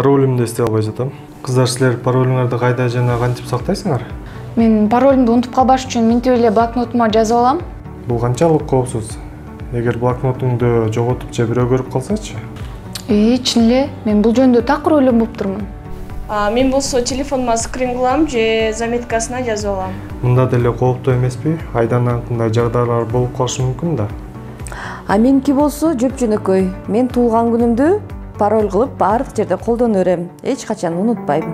Паролімді істей албай жатам. Қыздар, сілер пароліңерді қайда жана кантип сактайсыңар? Мен паролімді унутуп калбаш үчүн минтип эле блокнотума жазып алам. Бул канчалык коопсуз? Эгер блокнотуңду жоготуп же бирөө көрүп калсачы? Чын эле, мен бул жөнүндө такыр ойлонуп турмун. Мен болсо телефонума скрин кылам же заметкасына жазып алам. Мында деле кооптуу эмеспи? Айдан аңкындай жагдайлар болуп калышы мүмкүн да. Меники болсо жөп-жөнөкөй. Мен туулган күнүмдү пароль кылып баардык жерде колдоно берем. Эч качан унутпайм.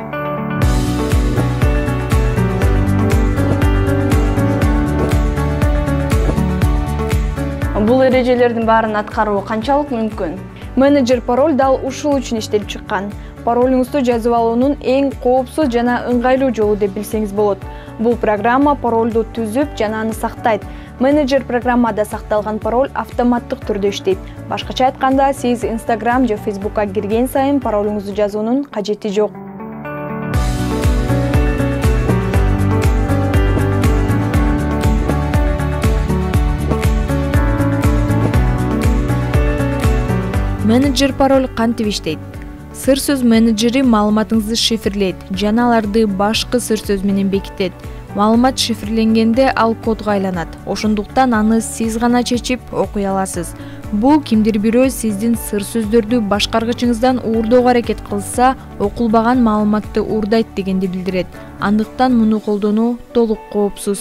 Бул эрежелердин баарын аткаруу канчалык мүмкүн? Менеджер пароль дал ушул үчүн иштелип чыккан. Паролуңузду жазып алуунун эң коопсуз жана ыңгайлуу жолу деп билсеңиз болот. Бул программа паролду түзүп жана аны сактайт. Менеджер программада сакталган пароль автоматтык түрдө иштейт. Башкача айтканда, сиз Instagram же Facebookка кирген сайын паролуңузду жазуунун кажети жок. Менеджер пароль кантип иштейт? Сыр сөз менеджери маалыматыңызды шифрлейт жана аларды башкы сыр сөз менен бекитет. Маалымат шифрленгенде ал кодго айланат. Ошондуктан аны сиз гана чечип окуй аласыз. Бул кимдир бирөө сиздин сыр сөздөрдү башкаргычыңыздан уурдоого аракет кылса, окулбаган маалыматты уурдайт дегенди билдирет. Андыктан муну колдонуу толук коопсуз.